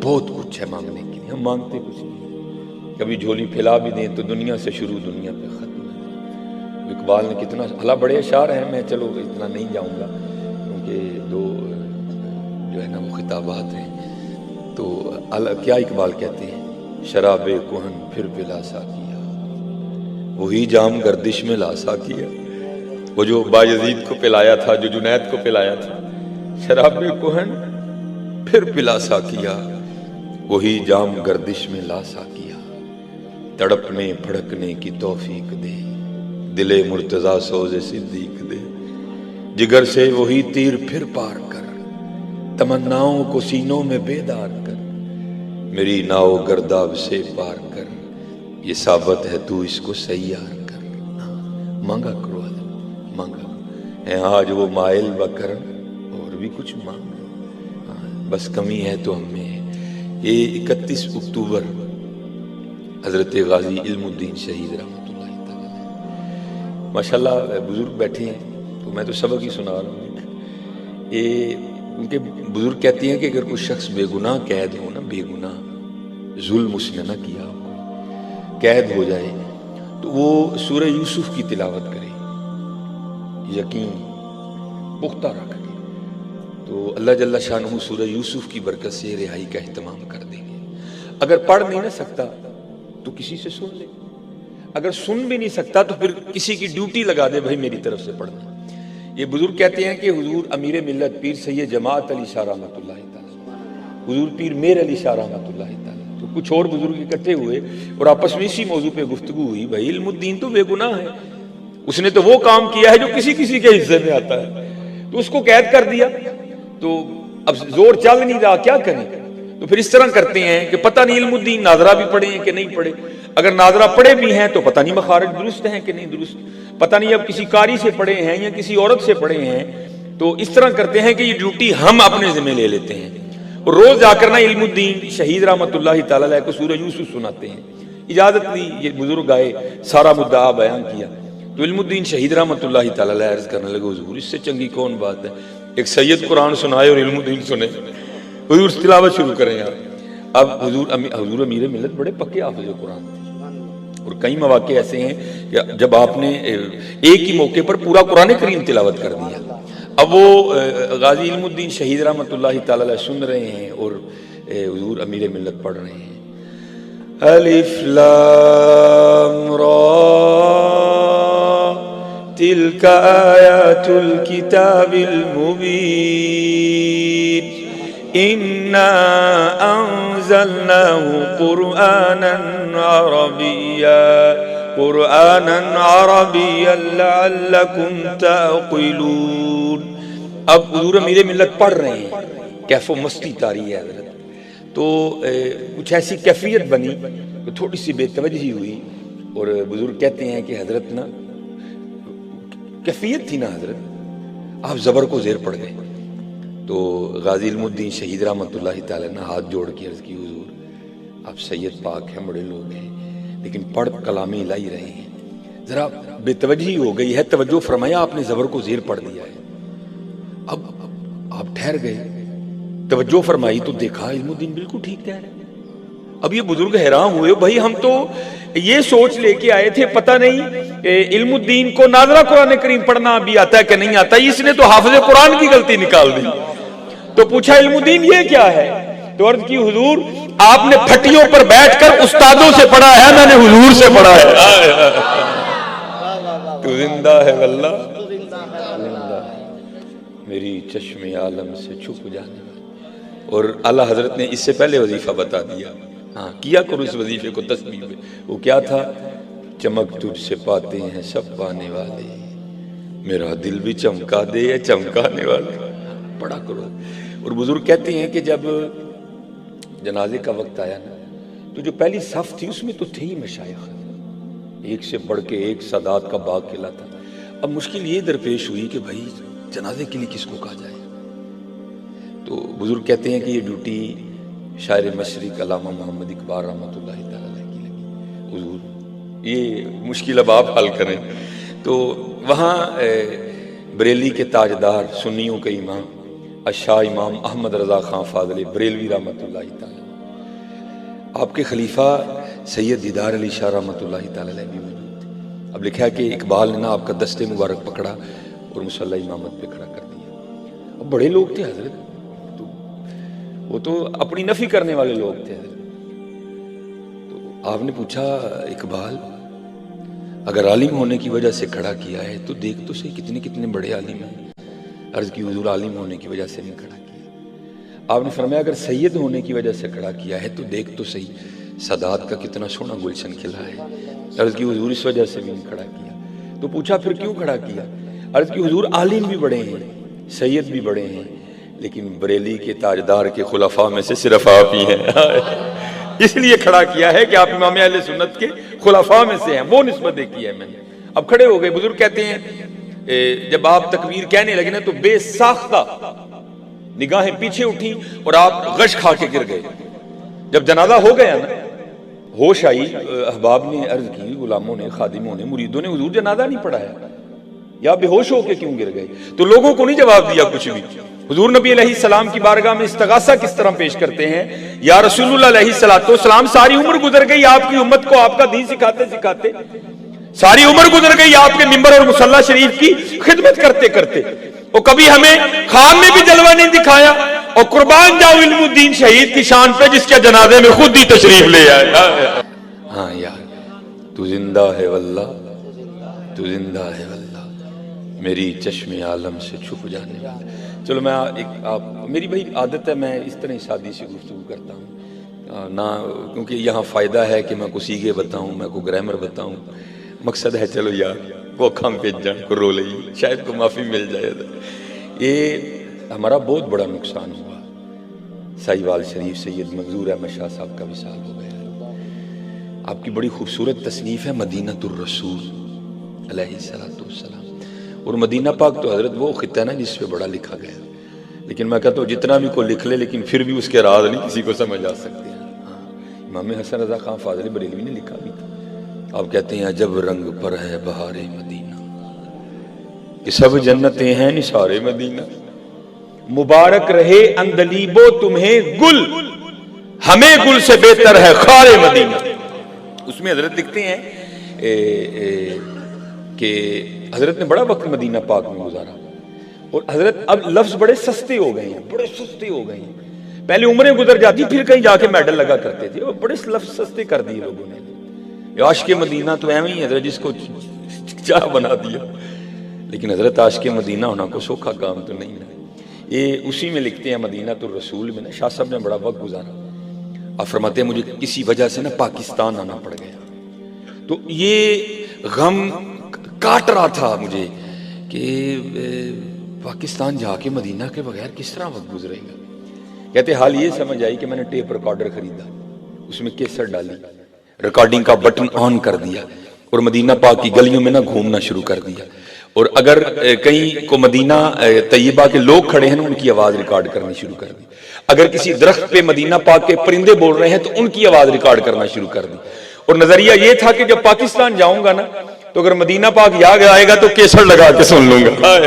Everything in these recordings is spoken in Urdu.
بہت کچھ ہے مانگنے کے لیے، ہم مانگتے کچھ نہیں، کبھی جھولی پھیلا بھی دیں تو دنیا سے شروع دنیا پہ ختم ہے۔ اقبال نے کتنا اللہ بڑے اشعار ہیں، میں چلو اتنا نہیں جاؤں گا کیونکہ دو جو ہے نا وہ خطابات ہیں، تو کیا اقبال کہتے ہیں، شراب کہن پھر پلا ساقیا، وہی جام گردش میں لا ساقیا، وہ جو بایزید کو پلایا تھا، جو جنید کو پلایا تھا، شراب کہن پھر پلا ساقیا، وہی جام گردش میں لا ساقیا، تڑپنے پھڑکنے کی توفیق دے، دل مرتضیٰ سوز صدیق دے، جگر سے وہی تیر پھر پار کر، تمناؤں کو سینوں میں بیدار کر، میری ناؤ گرداب سے پار کر، یہ ثابت ہے تو اس کو سیار کر۔ مانگا کرو حضرت، مانگا ہے آج وہ مائل بکرم، اور بھی کچھ مانگا، بس کمی ہے تو ہم میں ہے۔ یہ 31 اکتوبر حضرت غازی علم الدین شہید رحمۃ اللہ تعالی، ماشاءاللہ بزرگ بیٹھے ہیں تو میں تو سبق ہی سنا رہا ہوں۔ یہ ان کے بزرگ کہتے ہیں کہ اگر کوئی شخص بے گناہ قید ہو نا، بے گناہ ظلم اس نے نہ کیا ہو، قید ہو جائے تو وہ سورہ یوسف کی تلاوت کرے، یقین پختہ رکھ کے، تو اللہ جل شانہ سورہ یوسف کی برکت سے رہائی کا اہتمام کر دیں گے۔ اگر پڑھ نہیں نہ سکتا تو کسی سے سن لے، اگر سن بھی نہیں سکتا تو پھر کسی کی ڈیوٹی لگا دے، بھائی میری طرف سے پڑھنا۔ یہ بزرگ کہتے ہیں کہ حضور امیر ملت پیر سید جماعت علی شاہ رحمۃ اللہ تعالی، حضور پیر میر علی شاہ رحمۃ اللہ تعالی، تو کچھ اور بزرگ اکٹھے ہوئے اور آپس میں اسی موضوع پہ گفتگو ہوئی، بھائی علم الدین تو بے گناہ ہے، اس نے تو وہ کام کیا ہے جو کسی کسی کے حصے میں آتا ہے، تو اس کو قید کر دیا، تو اب زور چل نہیں رہا، کیا کریں؟ تو پھر اس طرح کرتے ہیں کہ پتہ نہیں علم الدین ناظرہ بھی پڑھے ہیں کہ نہیں پڑھے، اگر ناظرہ پڑھے بھی ہیں تو پتہ نہیں مخارج درست ہیں کہ نہیں درست، پتہ نہیں اب کسی قاری سے پڑھے ہیں یا کسی عورت سے پڑھے ہیں، تو اس طرح کرتے ہیں کہ یہ ڈیوٹی ہم اپنے ذمہ لے لیتے ہیں، اور روز جا کر نا علم الدین شہید رحمۃ اللہ تعالی علیہ کو سورہ یوسف سناتے ہیں۔ اجازت لی، یہ بزرگ آئے، سارا مدعا بیان کیا، تو علم الدین شہید رحمۃ اللہ تعالی علیہ عرض کرنے لگے، حضور اس سے چنگی کون بات ہے، ایک سید قرآن سنائے اور علم الدین سنے، حضور تلاوت شروع کریں آپ۔ اب حضور امیر ملت بڑے پکے حافظ قرآن تھے، اور کئی مواقع ایسے ہیں کہ جب آپ نے ایک ہی موقع پر پورا قرآن کریم تلاوت کر دیا، اب وہ غازی علم الدین شہید رحمۃ اللہ تعالی علیہ سن رہے ہیں اور حضور امیر ملت پڑھ رہے ہیں، الف لام را تلک آیات الکتاب المبین انا انزلناه قرآنا عربیا لعلکم تعقلون۔ اب حضور امیر ملت پڑھ رہے ہیں، کیف و مستی طاری ہے حضرت، تو کچھ ایسی کیفیت بنی کہ تھوڑی سی بے توجہی ہوئی، اور بزرگ کہتے ہیں کہ حضرت نا کیفیت تھی نا حضرت، آپ زبر کو زیر پڑ گئے، تو غازی علم الدین شہید رحمۃ اللہ تعالی نے ہاتھ جوڑ کے عرض کی، حضور آپ سید پاک ہیں، بڑے لوگ ہیں، لیکن پڑھ کلام الہی رہے ہیں، ذرا بے توجہی ہو گئی ہے، توجہ فرمایا، آپ نے زبر کو زیر پڑھ دیا ہے۔ اب آپ ٹھہر گئے، توجہ فرمائی تو دیکھا علم الدین بالکل ٹھیک کہہ رہے ہیں۔ اب یہ بزرگ حیران ہوئے، بھائی ہم تو یہ سوچ لے کے آئے تھے، پتہ نہیں علم الدین کو ناظرہ قرآن کریم پڑھنا بھی آتا ہے کہ نہیں آتا، اس نے تو حافظ قرآن کی غلطی نکال دی۔ تو پوچھا علم الدین یہ کیا ہے، تو عرض کی حضور آپ نے پھٹیوں پر بیٹھ کر استادوں سے پڑھا ہے، میں نے حضور سے پڑھا ہے۔ تو زندہ ہے واللہ، زندہ ہے میری چشم عالم سے چھپ جانے والا۔ اور اعلیٰ حضرت نے اس سے پہلے وظیفہ بتا دیا، ہاں کیا کرو اس وظیفے کو تسبیح میں، وہ کیا تھا، چمک تجھ سے پاتے ہیں سب پانے والے، میرا دل بھی چمکا دے چمکانے والے، پڑھا کرو۔ اور بزرگ کہتے ہیں کہ جب جنازے کا وقت آیا نا، تو جو پہلی صف تھی اس میں تو تھے ہی مشائخ، ایک سے بڑھ کے ایک سادات کا باغ کھلا تھا۔ اب مشکل یہ درپیش ہوئی کہ بھائی جنازے کے لیے کس کو کہا جائے، تو بزرگ کہتے ہیں کہ یہ ڈیوٹی شاعر مشرق علامہ محمد اقبال رحمۃ اللہ تعالی علیہ کی لگی، حضور یہ مشکل اب آپ حل کریں۔ تو وہاں بریلی کے تاجدار، سنیوں کے امام، شاہ امام احمد رضا خان فاضلی بریلوی رحمۃ اللہ تعالی، آپ کے خلیفہ سید دیدار علی شاہ رحمۃ اللہ تعالی علیہ بھی موجود تھے. اب لکھا ہے کہ اقبال نے نا آپ کا دستے مبارک پکڑا اور مصلی امامت پہ کھڑا کر دیا. اب بڑے لوگ تھے حضرت، وہ تو اپنی نفی کرنے والے لوگ تھے حضرت. تو آپ نے پوچھا اقبال اگر عالم ہونے کی وجہ سے کھڑا کیا ہے تو دیکھ تو صحیح کتنے کتنے بڑے عالم ہیں. عرض کی حضور عالم ہونے کی وجہ سے نہیں کھڑا کیا. آپ نے فرمایا اگر سید ہونے کی وجہ سے کھڑا کیا ہے تو دیکھ تو صحیح سادات کا کتنا سونا گلشن کھلا ہے. عرض کی حضور اس وجہ سے بھی نہیں کھڑا کیا. تو پوچھا پھر کیوں کھڑا کیا؟ عرض کی حضور عالم بھی بڑے ہیں، سید بھی بڑے ہیں، لیکن بریلی کے تاجدار کے خلفاء میں سے صرف آپ ہی ہیں. اس لیے کھڑا کیا ہے کہ آپ امام اہل سنت کے خلفاء میں سے ہیں، وہ نسبت کی ہے میں نے. اب کھڑے ہو گئے. بزرگ کہتے ہیں جب آپ تکبیر کہنے لگے نا تو بے ساختہ نگاہیں پیچھے اٹھی اور آپ غش کھا کے گر گئے. جب جنازہ ہو گیا نا ہوش آئی، احباب نے عرض کی، غلاموں نے، خادموں نے، مریدوں نے، حضور جنازہ نہیں پڑھایا یا بے ہوش ہو کے کیوں گر گئے؟ تو لوگوں کو نہیں جواب دیا کچھ بھی. حضور نبی علیہ السلام کی بارگاہ میں استغاثہ کس طرح پیش کرتے ہیں، یا رسول اللہ علیہ السلام ساری عمر گزر گئی آپ کی امت کو آپ کا دین سکھاتے سکھاتے، ساری عمر گزر گئی آپ کے ممبر اور مصلی شریف کی خدمت کرتے کرتے، اور کبھی ہمیں خواب میں بھی جلوہ نہیں دکھایا. اور قربان جاؤ علم الدین شہید کی شان پہ جس کے جنازے میں خود ہی تشریف لے آئے. ہاں یار تو زندہ ہے واللہ، تو زندہ ہے واللہ، میری چشم عالم سے چھپ جانے والا. چلو میں میری بھائی عادت ہے میں اس طرح شادی سے گفتگو کرتا ہوں نہ، کیونکہ یہاں فائدہ ہے کہ میں کو سیگے بتاؤں، میں کو گرامر بتاؤں. مقصد ہے چلو یار وہ کھم پہ جان کو رو لئی، شاید کو معافی مل جائے. یہ ہمارا بہت بڑا نقصان ہوا. سائیوال شریف سید منظور احمد شاہ صاحب کا وصال ہو گیا. آپ کی بڑی خوبصورت تصنیف ہے مدینۃ الرسول علیہ السلام. اور مدینہ پاک تو حضرت وہ خطہ ہے نا جس پہ بڑا لکھا گیا، لیکن میں کہتا ہوں جتنا بھی کوئی لکھ لے لیکن پھر بھی اس کے راز نہیں کسی کو سمجھ آ سکتے ہیں. امام حسن رضا خان فاضل بریلوی نے لکھا بھی تھا. آپ کہتے ہیں عجب رنگ پر ہے بہار مدینہ کہ سب جنتیں ہیں نثار مدینہ، مبارک رہے اندلیبو تمہیں گل، ہمیں گل سے بہتر ہے خار مدینہ. اس میں حضرت لکھتے ہیں کہ حضرت نے بڑا وقت مدینہ پاک میں گزارا، اور حضرت اب لفظ بڑے سستے ہو گئے ہیں، بڑے سستے ہو گئے ہیں. پہلے عمریں گزر جاتی پھر کہیں جا کے میڈل لگا کرتے تھے، اور بڑے لفظ سستے کر دیے لوگوں نے. عاشق مدینہ تو ایویں ہی حضرت جس کو چاہ بنا دیا، لیکن حضرت عاشق مدینہ ہونا کو سوکھا کام تو نہیں ہے. یہ اسی میں لکھتے ہیں مدینۃ الرسول میں نا شاہ صاحب نے بڑا وقت گزارا. آپ فرماتے ہیں مجھے کسی وجہ سے نا پاکستان آنا پڑ گیا، تو یہ غم کاٹ رہا تھا مجھے کہ پاکستان جا کے مدینہ کے بغیر کس طرح وقت گزرے گا. کہتے حال یہ سمجھ آئی کہ میں نے ٹیپ ریکارڈر خریدا، اس میں کیسٹ ڈالی، ریکارڈنگ کا بٹن آن کر دیا اور مدینہ پاک کی گلیوں میں نہ گھومنا شروع کر دیا. اور اگر کہیں کو مدینہ طیبہ کے لوگ کھڑے ہیں نا ان کی آواز ریکارڈ کرنی شروع کر دی. اگر کسی درخت پہ مدینہ پاک کے پرندے بول رہے ہیں تو ان کی آواز ریکارڈ کرنا شروع کر دی. اور نظریہ یہ تھا کہ جب پاکستان جاؤں گا نا تو اگر مدینہ پاک یاد آئے گا تو کیسٹ لگا کے سن لوں گا.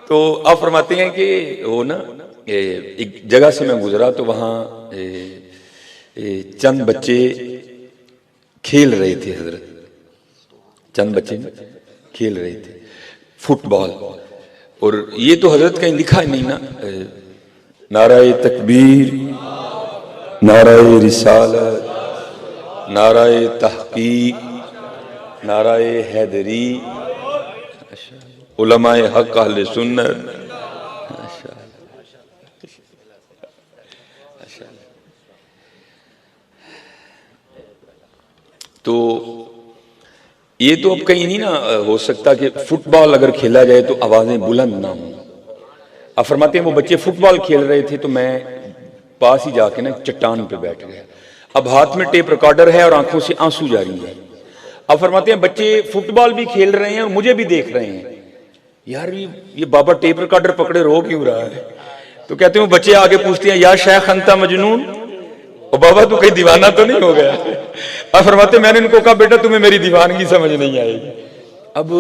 تو آپ فرماتے ہیں کہ وہ نا ایک جگہ سے میں گزرا تو وہاں چند بچے کھیل رہے تھے حضرت، چند بچے کھیل رہے تھے فٹ بال. اور یہ تو حضرت کہیں لکھا ہی نہیں نا، نعرہ تکبیر، نعرہ رسالت، نعرہ تحقیق، نعرہ حیدری، علماء حق اہل سنت. تو یہ تو اب کہیں نہیں نا ہو سکتا کہ فٹ بال اگر کھیلا جائے تو آوازیں بلند نہ ہوں. آپ فرماتے ہیں وہ بچے فٹ بال کھیل رہے تھے تو میں پاس ہی جا کے نا چٹان پہ بیٹھ گیا. اب ہاتھ میں ٹیپ ریکارڈر ہے اور آنکھوں سے آنسو جاری ہے. آپ فرماتے ہیں بچے فٹ بال بھی کھیل رہے ہیں اور مجھے بھی دیکھ رہے ہیں. یار یہ بابا ٹیپ ریکارڈر پکڑے رو کیوں رہا ہے؟ تو کہتے ہیں بچے آگے پوچھتے ہیں یا شیخ انتا مجنون، اور بابا تو کہیں دیوانہ تو نہیں ہو گیا؟ آپ فرماتے ہیں میں نے ان کو کہا بیٹا تمہیں میری دیوانگی سمجھ نہیں آئے گی. اب